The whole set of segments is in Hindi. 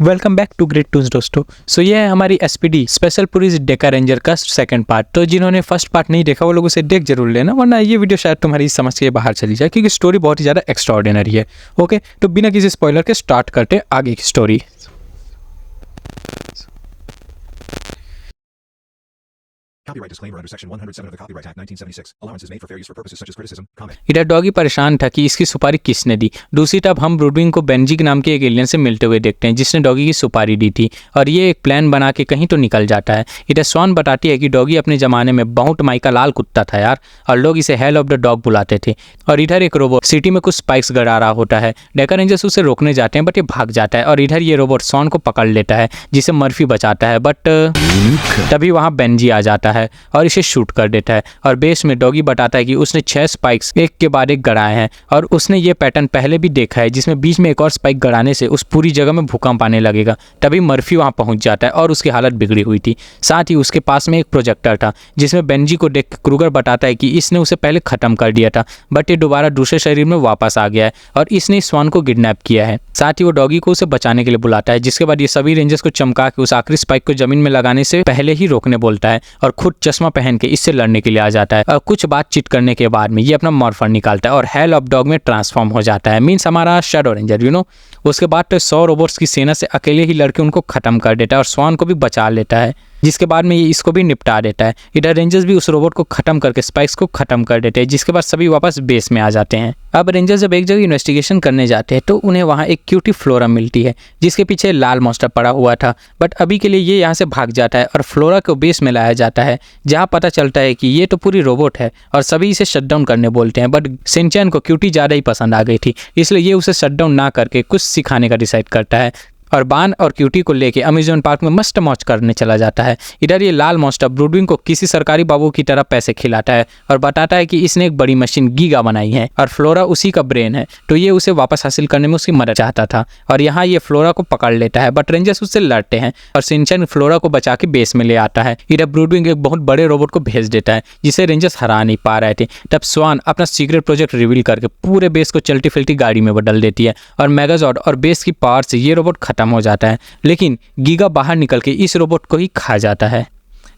Welcome back to great tools दोस्तों। सो ये है हमारी SPD special police Dekaranger का सेकंड पार्ट। तो जिन्होंने फर्स्ट पार्ट नहीं देखा वो लोग उसे देख जरूर लेना, वरना ये वीडियो शायद तुम्हारी समझ के बाहर चली जाए, क्योंकि स्टोरी बहुत ही ज़्यादा एक्स्ट्राऑर्डिनरी है। ओके, तो बिना किसी स्पॉइलर के स्टार्ट करते आगे की story. Copyright disclaimer under Section 107 of the Copyright Act 1976. Allowance is made for fair use for purposes such as criticism, comment. इधर डॉगी परेशान था कि इसकी सुपारी किसने दी। दूसरी तरफ हम ब्रूडविंग को बेंजी के नाम के एक एलियन से मिलते हुए देखते हैं जिसने डॉगी की सुपारी दी थी, और ये एक प्लान बना के कहीं तो निकल जाता है। इधर स्वान बताती है कि डॉगी अपने ज़माने में बहुत माई का लाल कुत्ता था यार, और लोग इसे हेल ऑफ द डॉग बुलाते थे। और इधर एक रोबोट सिटी में कुछ स्पाइक्स गड़ा रहा होता है। डेका रेंजर्स उसे रोकने जाते हैं बट ये भाग जाता है, और इधर ये रोबोट स्वान को पकड़ लेता है जिसे मर्फी बचाता है। बट तभी वहाँ बेंजी आ जाता है और इसे शूट कर देता है। और बेस में डॉगी बताता है कि उसने 6 स्पाइक्स एक के बाद एक गड़ाए हैं, और उसने ये पैटर्न पहले भी देखा है जिसमें बीच में एक और स्पाइक गड़ाने से उस पूरी जगह में भूकंप आने लगेगा। तभी मर्फी वहाँ पहुँच जाता है और उसकी हालत बिगड़ी हुई थी। साथ ही उसके पास में एक प्रोजेक्टर था जिसमें बेंजी को देख क्रूगर बताता है कि इसने उसे पहले ख़त्म कर दिया था, बट ये दोबारा दूसरे शरीर में वापस आ गया है और इसने स्वान को किडनैप किया है। साथ ही वो डॉगी को उसे बचाने के लिए बुलाता है, जिसके बाद ये सभी रेंजर्स को चमका के उस आखिरी स्पाइक को जमीन में लगाने से पहले ही रोकने बोलता है, और खुद चश्मा पहन के इससे लड़ने के लिए आ जाता है। और कुछ बातचीत करने के बाद में ये अपना मॉर्फर निकालता है और हेल ऑफ डॉग में ट्रांसफॉर्म हो जाता है, मीन्स हमारा शैडो रेंजर उसके बाद तो 100 रोबोट्स की सेना से अकेले ही लड़के उनको खत्म कर देता है और स्वान को भी बचा लेता है, जिसके बाद में ये इसको भी निपटा देता है। इधर रेंजर्स भी उस रोबोट को खत्म करके स्पाइक्स को खत्म कर देते हैं, जिसके बाद सभी वापस बेस में आ जाते हैं। अब रेंजर्स जब एक जगह इन्वेस्टिगेशन करने जाते हैं तो उन्हें वहाँ एक क्यूटी फ्लोरा मिलती है जिसके पीछे लाल मॉन्स्टर पड़ा हुआ था, बट अभी के लिए ये यहाँ से भाग जाता है और फ्लोरा को बेस में लाया जाता है, जहाँ पता चलता है कि ये तो पूरी रोबोट है और सभी इसे शटडाउन करने बोलते हैं। बट सिंचैन को क्यूटी ज़्यादा ही पसंद आ गई थी, इसलिए ये उसे शटडाउन ना करके कुछ सिखाने का डिसाइड करता है और बान और क्यूटी को लेके अमेज़न पार्क में मस्त मौज करने चला जाता है। इधर ये लाल मॉन्स्टर ब्रूडविंग को किसी सरकारी बाबू की तरह पैसे खिलाता है और बताता है कि इसने एक बड़ी मशीन गीगा बनाई है और फ्लोरा उसी का ब्रेन है, तो ये उसे वापस हासिल करने में उसकी मदद चाहता था। और यहाँ ये फ्लोरा को पकड़ लेता है, बट रेंजर्स उससे लड़ते हैं और सिंचन फ्लोरा को बचा के बेस में ले आता है। इधर ब्रूडविंग एक बहुत बड़े रोबोट को भेज देता है जिसे रेंजर्स हरा नहीं पा रहे थे। तब स्वान अपना सीक्रेट प्रोजेक्ट रिवील करके पूरे बेस को चलती फिरती गाड़ी में बदल देती है और मेगाजॉर्ड और बेस की पावर से ये रोबोट खत्म हो जाता है, लेकिन गीगा बाहर निकल के इस रोबोट को ही खा जाता है।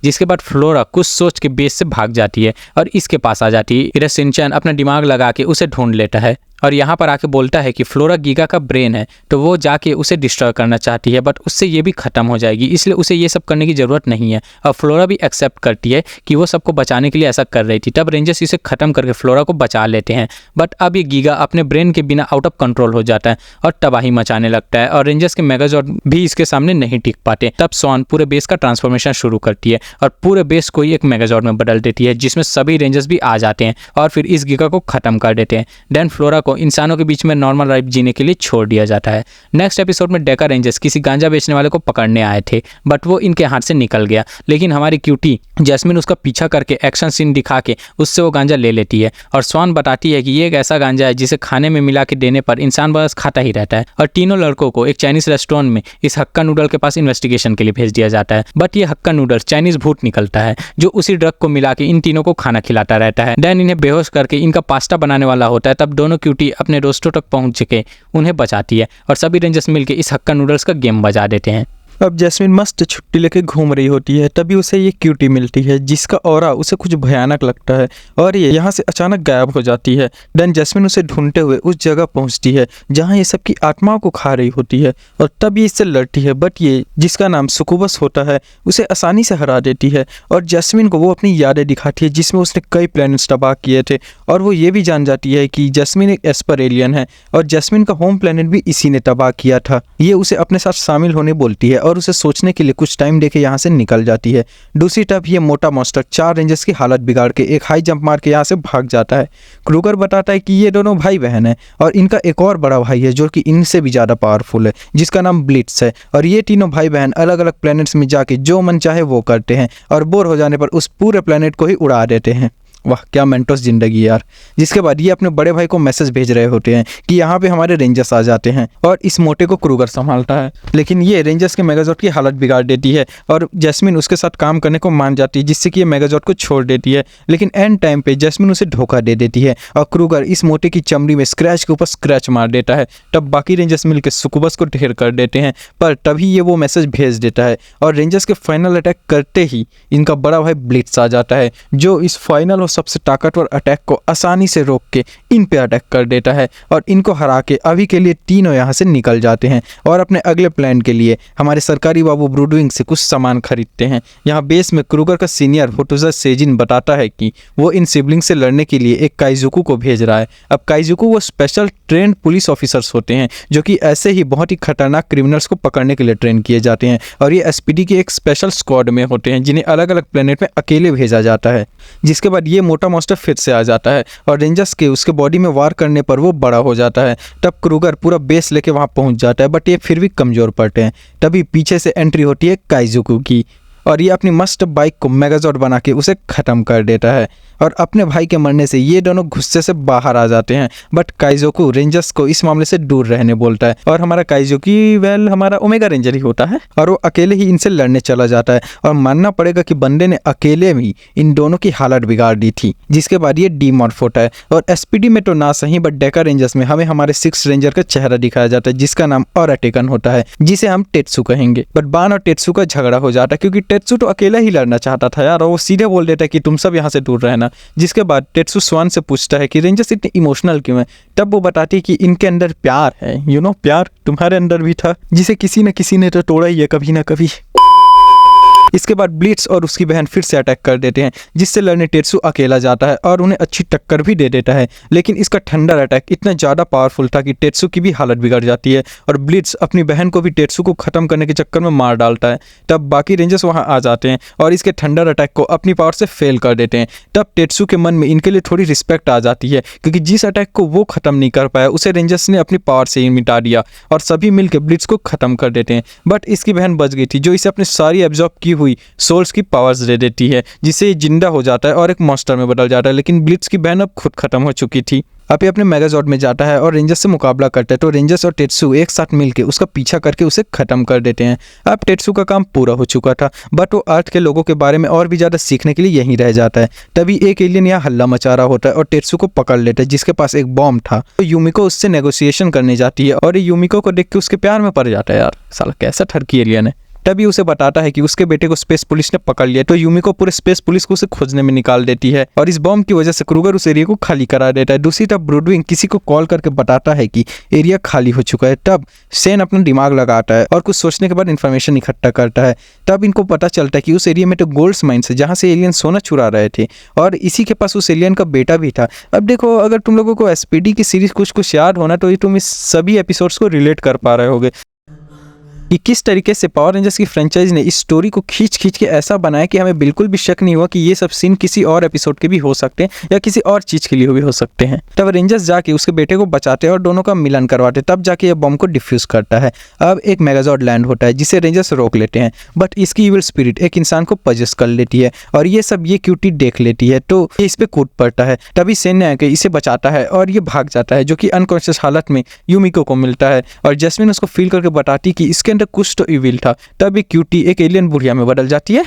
जिसके बाद फ्लोरा कुछ सोच के बेस से भाग जाती है और इसके पास आ जाती है। इधर सिंचन अपना दिमाग लगा के उसे ढूंढ लेता है और यहाँ पर आके बोलता है कि फ्लोरा गीगा का ब्रेन है, तो वो जाके उसे डिस्ट्रॉय करना चाहती है, बट उससे ये भी ख़त्म हो जाएगी, इसलिए उसे ये सब करने की ज़रूरत नहीं है। और फ्लोरा भी एक्सेप्ट करती है कि वो सबको बचाने के लिए ऐसा कर रही थी। तब रेंजर्स इसे ख़त्म करके फ्लोरा को बचा लेते हैं, बट अब ये गीगा अपने ब्रेन के बिना आउट ऑफ कंट्रोल हो जाता है और तबाही मचाने लगता है, और रेंजर्स के मेगाजॉर्ड भी इसके सामने नहीं टिक पाते। तब स्वान पूरे बेस का ट्रांसफॉर्मेशन शुरू करती है और पूरे बेस को ही एक मेगाजॉर्ड में बदल देती है, जिसमें सभी रेंजर्स भी आ जाते हैं और फिर इस गीगा को ख़त्म कर देते हैं। देन फ्लोरा को इंसानों के बीच में नॉर्मल लाइफ जीने के लिए छोड़ दिया जाता है। नेक्स्ट एपिसोड में डेका रेंजर्स किसी गांजा बेचने वाले को पकड़ने आए थे, बट वो इनके हाथ से निकल गया, लेकिन हमारी क्यूटी जैस्मिन उसका पीछा करके एक्शन सीन दिखा के उससे वो गांजा ले लेती है। और स्वान बताती है कि ये एक ऐसा गांजा है जिसे खाने में मिला के देने पर इंसान बस खाता ही रहता है। और तीनों लड़कों को एक चाइनीज रेस्टोरेंट में इस हक्का नूडल के पास इन्वेस्टिगेशन के लिए भेज दिया जाता है, बट ये हक्का नूडल चाइनीज भूत निकलता है जो उसी ड्रग को मिला के इन तीनों को खाना खिलाता रहता है। देन इन्हें बेहोश करके इनका पास्ता बनाने वाला होता है। तब दोनों क्यूटी अपने दोस्तों तक पहुंच के उन्हें बचाती है और सभी रेंजर्स मिलकर इस हक्का नूडल्स का गेम बजा देते हैं। अब जैस्मिन मस्त छुट्टी लेके घूम रही होती है, तभी उसे ये क्यूटी मिलती है जिसका ऑरा उसे कुछ भयानक लगता है और ये यहाँ से अचानक गायब हो जाती है। देन जैस्मिन उसे ढूंढते हुए उस जगह पहुँचती है जहाँ ये सबकी आत्माओं को खा रही होती है, और तब ये इससे लड़ती है, बट ये जिसका नाम सुकुबस होता है उसे आसानी से हरा देती है। और जैस्मिन को वो अपनी यादें दिखाती है जिसमें उसने कई प्लैनेट्स तबाह किए थे, और वो ये भी जान जाती है कि जैस्मिन एक एस्पर एलियन है और जैस्मिन का होम प्लैनेट भी इसी ने तबाह किया था। ये उसे अपने साथ शामिल होने बोलती है और उसे सोचने के लिए कुछ टाइम देके यहाँ से निकल जाती है। दूसरी तरफ ये मोटा मॉन्स्टर 4 रेंजर्स की हालत बिगाड़ के एक हाई जंप मार के यहाँ से भाग जाता है। क्रूगर बताता है कि ये दोनों भाई बहन हैं और इनका एक और बड़ा भाई है जो कि इनसे भी ज़्यादा पावरफुल है, जिसका नाम ब्लिट्स है। और ये तीनों भाई बहन अलग अलग प्लैनेट्स में जाके जो मन चाहे वो करते हैं और बोर हो जाने पर उस पूरे प्लैनेट को ही उड़ा देते हैं। वाह क्या मेंटोस जिंदगी यार। जिसके बाद ये अपने बड़े भाई को मैसेज भेज रहे होते हैं कि यहाँ पे हमारे रेंजर्स आ जाते हैं और इस मोटे को क्रूगर संभालता है। लेकिन ये रेंजर्स के मेगाजॉर्ड की हालत बिगाड़ देती है और जैस्मिन उसके साथ काम करने को मान जाती है, जिससे कि ये मेगाजॉर्ड को छोड़ देती है। लेकिन एंड टाइम पे जैस्मिन उसे धोखा दे देती है और क्रूगर इस मोटे की चमड़ी में स्क्रैच के ऊपर स्क्रैच मार देता है। तब बाकी रेंजर्स मिलकर सुकुबस को ढेर कर देते हैं, पर तभी ये वो मैसेज भेज देता है और रेंजर्स के फाइनल अटैक करते ही इनका बड़ा भाई ब्लिट्स आ जाता है, जो इस फाइनल और सबसे ताकतवर अटैक को आसानी से रोक के इन पे अटैक कर देता है और इनको हरा के अभी के लिए तीनों यहाँ से निकल जाते हैं और अपने अगले प्लान के लिए हमारे सरकारी बाबू ब्रूडविंग से कुछ सामान खरीदते हैं। यहाँ बेस में क्रूगर का सीनियर फोटोजा सेजिन बताता है कि वो इन सिबलिंग से लड़ने के लिए एक काइजुकू को भेज रहा है। अब काइजुकू वो स्पेशल ट्रेंड पुलिस ऑफिसर्स होते हैं जो कि ऐसे ही बहुत ही खतरनाक क्रिमिनल्स को पकड़ने के लिए ट्रेन किए जाते हैं और ये एसपीडी के एक स्पेशल स्क्वाड में होते हैं जिन्हें अलग अलग प्लेनेट में अकेले भेजा जाता है। जिसके बाद ये मोटा मॉन्स्टर फिर से आ जाता है और रेंजर्स के उसके बॉडी में वार करने पर वो बड़ा हो जाता है। तब क्रूगर पूरा बेस लेके वहाँ पहुँच जाता है, बट ये फिर भी कमज़ोर पड़ते हैं। तभी पीछे से एंट्री होती है काइजुकू की और ये अपनी मस्त बाइक को मेगाजॉर्ड बना के उसे ख़त्म कर देता है और अपने भाई के मरने से ये दोनों गुस्से से बाहर आ जाते हैं। बट काइजुकू रेंजर्स को इस मामले से दूर रहने बोलता है और हमारा काइजुकी हमारा ओमेगा रेंजर ही होता है और वो अकेले ही इनसे लड़ने चला जाता है और मानना पड़ेगा कि बंदे ने अकेले भी इन दोनों की हालत बिगाड़ दी थी। जिसके बाद ये डीमॉर्फ होता है और एसपीडी में तो ना सही बट डेका रेंजर्स में हमें हमारे 6th रेंजर का चेहरा दिखाया जाता है जिसका नाम ऑराटेकन होता है, जिसे हम टेत्सु कहेंगे। बट बान और टेत्सु का झगड़ा हो जाता है क्योंकि टेत्सु तो अकेला ही लड़ना चाहता था यार और वो सीधे बोल देता है कि तुम सब यहाँ से दूर रहना। जिसके बाद टेत्सु स्वान से पूछता है कि रेंजर्स इतने इमोशनल क्यों हैं। तब वो बताती है कि इनके अंदर प्यार है, प्यार तुम्हारे अंदर भी था जिसे किसी न किसी ने तो तोड़ा ही है कभी ना कभी। इसके बाद ब्लिट्स और उसकी बहन फिर से अटैक कर देते हैं जिससे लड़ने टेत्सु अकेला जाता है और उन्हें अच्छी टक्कर भी दे देता है। लेकिन इसका थंडर अटैक इतना ज़्यादा पावरफुल था कि टेत्सु की भी हालत बिगड़ जाती है और ब्लिट्स अपनी बहन को भी टेत्सु को ख़त्म करने के चक्कर में मार डालता है। तब बाकी रेंजर्स वहाँ आ जाते हैं और इसके थंडर अटैक को अपनी पावर से फेल कर देते हैं। तब टेत्सु के मन में इनके लिए थोड़ी रिस्पेक्ट आ जाती है क्योंकि जिस अटैक को वो ख़त्म नहीं कर पाया उसे रेंजर्स ने अपनी पावर से ही मिटा दिया और सभी मिलकर ब्लिट्स को ख़त्म कर देते हैं। बट इसकी बहन बच गई थी जो इसे अपनी सारी एब्जॉर्ब की हुई सोल्स की पावर्स दे देती है जिससे ये जिंदा हो जाता है और एक मॉन्स्टर में बदल जाता है। लेकिन ब्लिट्स की बहन अब खुद खत्म हो चुकी थी। अब ये अपने मेगाजॉर्ड में जाता है और रेंजर्स से मुकाबला करता है तो रेंजर्स और टेत्सु एक साथ मिलकर उसका पीछा करके उसे खत्म कर देते हैं। अब टेत्सु का काम पूरा हो चुका था बट वो अर्थ के लोगों के बारे में और भी ज़्यादा सीखने के लिए यहीं रह जाता है। तभी एक एलियन यहाँ हल्ला मचा रहा होता है और टेत्सु को पकड़ लेता है जिसके पास एक बॉम्ब था। तो यूमिको उससे नेगोशिएशन करने जाती है और ये यूमिको को देख के उसके प्यार में पड़ जाता है। यार साला कैसा ठरकी एलियन है। तभी उसे बताता है कि उसके बेटे को स्पेस पुलिस ने पकड़ लिया तो यूमिको पूरे स्पेस पुलिस को उसे खोजने में निकाल देती है और इस बॉम्ब की वजह से क्रूगर उस एरिया को खाली करा देता है। दूसरी तरफ ब्रूडविंग किसी को कॉल करके बताता है कि एरिया खाली हो चुका है। तब सेन अपना दिमाग लगाता है और कुछ सोचने के बाद इन्फॉर्मेशन इकट्ठा करता है। तब इनको पता चलता है कि उस एरिया में तो गोल्ड्स माइन्स है जहाँ से एलियन सोना चुरा रहे थे और इसी के पास उस एलियन का बेटा भी था। अब देखो अगर तुम लोगों को एसपीडी की सीरीज कुछ याद होना तो तुम इस सभी एपिसोड्स को रिलेट कर पा रहे होगे कि किस तरीके से पावर रेंजर्स की फ्रेंचाइज ने इस स्टोरी को खींच के ऐसा बनाया कि हमें बिल्कुल भी शक नहीं हुआ कि ये सब सीन किसी और एपिसोड के भी हो सकते हैं या किसी और चीज़ के लिए भी हो सकते हैं। तब रेंजर्स जाके उसके बेटे को बचाते हैं और दोनों का मिलन करवाते, तब जाके ये बॉम्ब को डिफ्यूज करता है। अब एक मेगाजॉर्ड लैंड होता है जिसे रेंजर्स रोक लेते हैं बट इसकी इविल स्पिरिट एक इंसान को पजेस कर लेती है और ये सब ये क्यूटी देख लेती है तो ये इस पर कूद पड़ता है। तभी सैन्य आके इसे बचाता है और ये भाग जाता है जो कि अनकॉन्शियस हालत में यूमिको को मिलता है और जैस्मिन उसको फील करके बताती कि इसके अंदर कुछ तो इविल था। तब एक क्यूटी एक एलियन बुढ़िया में बदल जाती है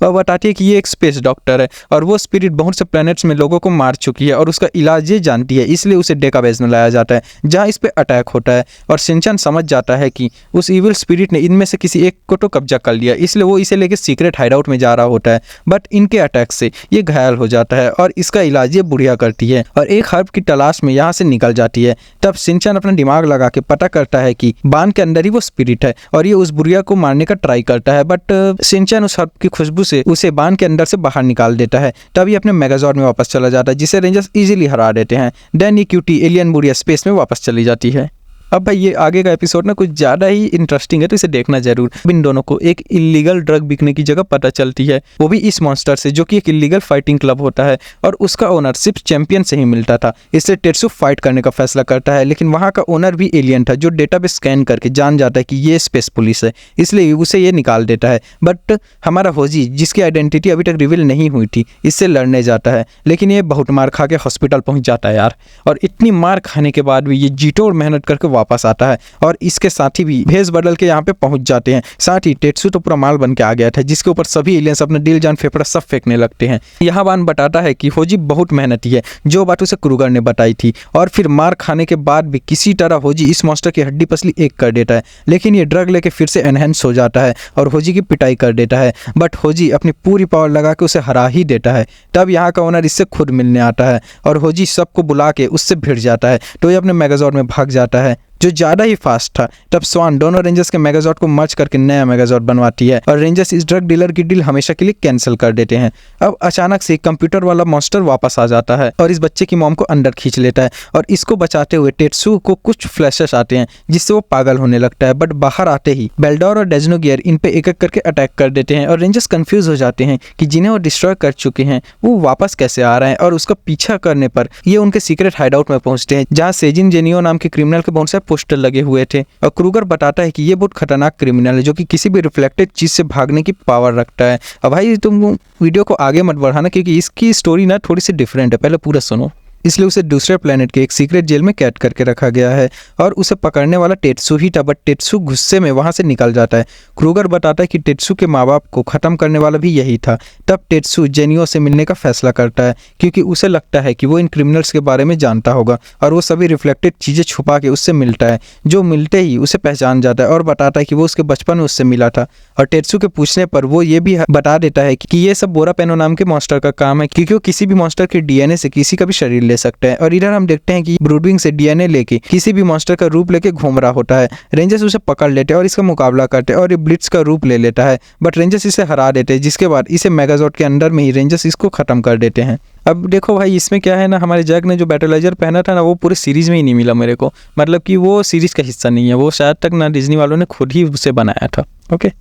और बताती है कि ये एक स्पेस डॉक्टर है और वो स्पिरिट बहुत से प्लैनेट्स में लोगों को मार चुकी है और उसका इलाज ये जानती है, इसलिए उसे डेका बेस में लाया जाता है जहाँ इस पे अटैक होता है और शिनचैन समझ जाता है कि उस इविल स्पिरिट ने इनमें से किसी एक को तो कब्जा कर लिया, इसलिए वो इसे लेके सीक्रेट हाइडआउट में जा रहा होता है। बट इनके अटैक से ये घायल हो जाता है और इसका इलाज ये बुढ़िया करती है और एक हर्ब की तलाश में यहाँ से निकल जाती है। तब शिनचैन अपना दिमाग लगा के पता करता है कि बान के अंदर ही वो स्पिरिट है और ये उस बुढ़िया को मारने का ट्राई करता है बट शिनचैन उस हर्ब की खुशबू से उसे बान के अंदर से बाहर निकाल देता है। तब ये अपने मेगाजॉर्ड में वापस चला जाता है जिसे रेंजर्स इजीली हरा देते हैं। देन ये क्यूटी एलियन बुढ़िया स्पेस में वापस चली जाती है। अब भाई ये आगे का एपिसोड ना कुछ ज़्यादा ही इंटरेस्टिंग है, तो इसे देखना जरूर। इन दोनों को एक इलीगल ड्रग बिकने की जगह पता चलती है, वो भी इस मॉन्स्टर से, जो कि एक इलीगल फाइटिंग क्लब होता है और उसका ओनर सिर्फ चैंपियन से ही मिलता था। इससे टेत्सु फाइट करने का फैसला करता है, लेकिन वहाँ का ओनर भी एलियन था जो डेटाबेस स्कैन करके जान जाता है कि ये स्पेस पुलिस है, इसलिए उसे ये निकाल देता है। बट हमारा होजी, जिसकी आइडेंटिटी अभी तक रिवील नहीं हुई थी, इससे लड़ने जाता है, लेकिन ये बहुत मार खा के हॉस्पिटल पहुंच जाता है यार। और इतनी मार खाने के बाद भी ये जीतो और मेहनत करके वापस आता है और इसके साथी भी भेष बदल के यहाँ पे पहुंच जाते हैं। साथ ही टेत्सु तो पूरा माल बन के आ गया था, जिसके ऊपर सभी एलियंस अपना दिल जान फेफड़ा सब फेंकने लगते हैं। यहाँ बान बताता है कि होजी बहुत मेहनती है, जो बात उसे क्रूगर ने बताई थी। और फिर मार खाने के बाद भी किसी तरह होजी इस मॉन्स्टर की हड्डी पसली एक कर देता है, लेकिन ये ड्रग लेके फिर से एनहेंस हो जाता है और होजी की पिटाई कर देता है। बट होजी अपनी पूरी पावर लगा के उसे हरा ही देता है। तब यहाँ का ओनर इससे खुद मिलने आता है और होजी सबको बुला के उससे भिड़ जाता है, तो ये अपने मेगाजॉर्ड में भाग जाता है जो ज़्यादा ही फास्ट था। तब स्वान दोनों रेंजर्स के मेगाजॉर्ड को मर्ज करके नया मेगाजॉर्ड बनवाती है और रेंजर्स इस ड्रग डीलर की डील हमेशा के लिए कैंसिल कर देते हैं। अब अचानक से कंप्यूटर वाला मॉन्स्टर वापस आ जाता है और इस बच्चे की मॉम को अंदर खींच लेता है और इसको बचाते हुए टेत्सु को कुछ फ्लैशेस आते हैं जिससे वो पागल होने लगता है। बट बाहर आते ही बेल्डोर और डेजनोगियर इन पे एक एक करके अटैक कर देते हैं और रेंजर्स कंफ्यूज हो जाते हैं कि जिन्हें वो डिस्ट्रॉय कर चुके हैं वो वापस कैसे आ रहे हैं। और उसका पीछा करने पर ये उनके सीक्रेट हाइडआउट में पहुंचते हैं, जहाँ सेजिन जेनियो नाम के क्रिमिनल के बहुत सारे पोस्टर लगे हुए थे। और क्रूगर बताता है कि ये बहुत खतरनाक क्रिमिनल है जो कि किसी भी रिफ्लेक्टेड चीज से भागने की पावर रखता है। अब भाई तुम वीडियो को आगे मत बढ़ाना, क्योंकि इसकी स्टोरी ना थोड़ी सी डिफरेंट है, पहले पूरा सुनो। इसलिए उसे दूसरे प्लेनेट के एक सीक्रेट जेल में कैद करके रखा गया है और उसे पकड़ने वाला टेत्सु ही था। बट टेत्सु गुस्से में वहां से निकल जाता है। क्रूगर बताता है कि टेत्सु के माँ बाप को खत्म करने वाला भी यही था। तब टेत्सु जेनियो से मिलने का फैसला करता है, क्योंकि उसे लगता है कि वो इन क्रिमिनल्स के बारे में जानता होगा और वो सभी रिफ्लेक्टेड चीज़ें छुपा के उससे मिलता है, जो मिलते ही उसे पहचान जाता है और बताता है कि वो उसके बचपन में उससे मिला था। और टेत्सु के पूछने पर वो ये भी बता देता है कि ये सब बोरा पेनो नाम के मॉन्स्टर का काम है, क्योंकि वो किसी भी मॉन्स्टर के डीएनए से किसी का भी शरीर ले सकते हैं। और इधर हम देखते हैं कि ब्रूडविंग से डीएनए लेके किसी भी मॉन्स्टर का रूप लेके घूम रहा होता है। रेंजर्स उसे पकड़ लेते हैं और इसका मुकाबला करते हैं और ये ब्लिट्स का रूप ले लेता है, बट रेंजर्स इसे हरा देते हैं, जिसके बाद इसे मेगाजॉर्ड के अंदर में ही रेंजर्स इसको खत्म कर देते हैं। अब देखो भाई, इसमें क्या है ना, हमारे जैक ने जो बैटलाइजर पहना था ना, वो पूरे सीरीज में ही नहीं मिला मेरे को। मतलब कि वो सीरीज का हिस्सा नहीं है, वो शायद तक ना डिज्नी वालों ने खुद ही उसे बनाया था। ओके,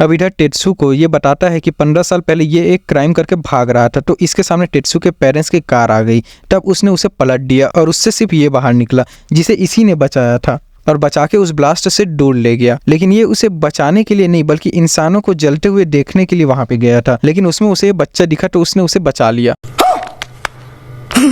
अब इधर टेत्सु को ये बताता है कि 15 साल पहले ये एक क्राइम करके भाग रहा था, तो इसके सामने टेत्सु के पेरेंट्स की कार आ गई। तब उसने उसे पलट दिया और उससे सिर्फ ये बाहर निकला जिसे इसी ने बचाया था और बचा के उस ब्लास्ट से दूर ले गया। लेकिन ये उसे बचाने के लिए नहीं, बल्कि इंसानों को जलते हुए देखने के लिए वहां पे गया था। लेकिन उसमें उसे ये बच्चा दिखा तो उसने उसे बचा लिया।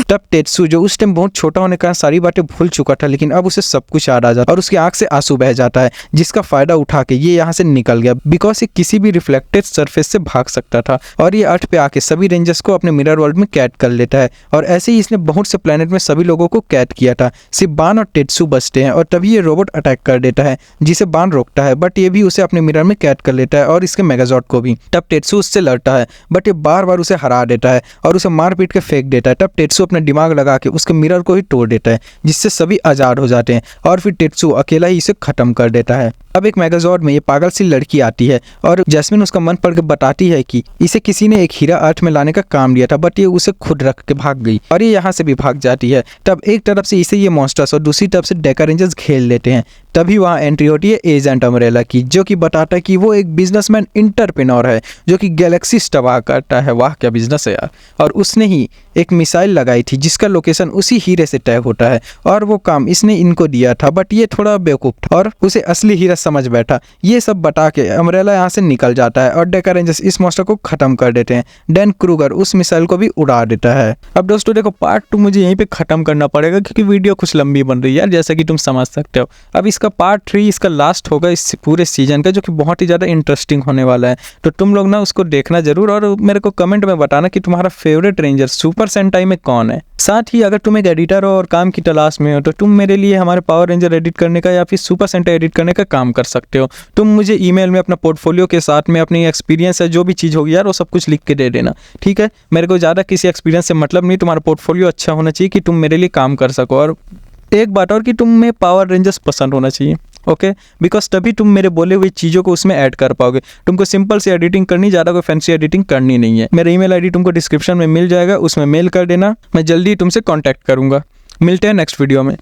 तब टेत्सु, जो उस टाइम बहुत छोटा होने का सारी बातें भूल चुका था, लेकिन अब उसे सब कुछ याद आ जाता और उसकी आंख से आंसू बह जाता है, जिसका फायदा उठा के ये यहाँ से निकल गया, बिकॉज ये किसी भी रिफ्लेक्टेड सरफेस से भाग सकता था। और ये अर्थ पे आके सभी रेंजर्स को अपने मिरर वर्ल्ड में कैद कर लेता है और ऐसे ही इसने बहुत से प्लेनेट में सभी लोगों को कैद किया था। सिर्फ बान और टेत्सु बचते हैं और तभी ये रोबोट अटैक कर देता है, जिसे बान रोकता है, बट ये भी उसे अपने मिरर में कैद कर लेता है और इसके मेगाजॉर्ड को भी। तब टेत्सु उससे लड़ता है, बट ये बार बार उसे हरा देता है और उसे मार पीट के फेंक देता है। तब टेत्सु अपने दिमाग लगा के उसके मिरर को ही तोड़ देता है, जिससे सभी आजाद हो जाते हैं और फिर टेत्सु अकेला ही इसे खत्म कर देता है। अब एक मेगाजॉर्ड में ये पागल सी लड़की आती है और जैस्मिन उसका मन पढ़ के बताती है कि इसे किसी ने एक हीरा अर्थ में लाने का काम दिया था, बट ये उसे खुद रख के भाग गई और ये यहाँ से भी भाग जाती है। तब एक तरफ से इसे ये मॉन्स्टर्स और दूसरी तरफ से डेका रेंजर्स घेर लेते हैं। तभी वहाँ एंट्री होती है एजेंट अम्ब्रेला की, जो कि बताता है कि वो एक बिजनेसमैन इंटरप्रेन्योर है जो कि गैलेक्सी तबाह करता है। वाह क्या बिजनेस है यार। और उसने ही एक मिसाइल लगाई थी जिसका लोकेशन उसी हीरे से तय होता है और वो काम इसने इनको दिया था, बट ये थोड़ा बेवकूफ था और उसे असली हीरा समझ बैठा। ये सब बता के अम्ब्रेला यहाँ से निकल जाता है और डेका रेंजर्स इस मॉन्स्टर को खत्म कर देते हैं। डैन क्रूगर उस मिसाइल को भी उड़ा देता है। अब दोस्तों देखो, पार्ट 2 मुझे यहीं पे खत्म करना पड़ेगा क्योंकि वीडियो कुछ लंबी बन रही है यार, जैसा कि तुम समझ सकते हो। अब इसका पार्ट 3 इसका लास्ट होगा इस पूरे सीजन का, जो कि बहुत ही ज़्यादा इंटरेस्टिंग होने वाला है। तो तुम लोग ना उसको देखना जरूर और मेरे को कमेंट में बताना कि तुम्हारा फेवरेट रेंजर सुपर सेंटाई में कौन है। साथ ही अगर तुम एक एडिटर हो और काम की तलाश में हो तो तुम मेरे लिए हमारे पावर रेंजर एडिट करने का या फिर सुपर सेंटाई एडिट करने का काम कर सकते हो। तुम मुझे ईमेल में अपना पोर्टफोलियो के साथ में अपनी एक्सपीरियंस है, जो भी चीज़ होगी यार, वो सब कुछ लिख के दे देना, ठीक है। मेरे को ज़्यादा किसी एक्सपीरियंस से मतलब नहीं, तुम्हारा पोर्टफोलियो अच्छा होना चाहिए कि तुम मेरे लिए काम कर सको। और एक बात और कि तुम्हें पावर रेंजर्स पसंद होना चाहिए, ओके, बिकॉज तभी तुम मेरे बोले हुई चीज़ों को उसमें ऐड कर पाओगे। तुमको सिंपल सी एडिटिंग करनी, ज़्यादा कोई फैंसी एडिटिंग करनी नहीं है। मेरा ईमेल आईडी तुमको डिस्क्रिप्शन में मिल जाएगा, उसमें मेल कर देना, मैं जल्दी तुमसे कांटेक्ट करूँगा। मिलते हैं नेक्स्ट वीडियो में।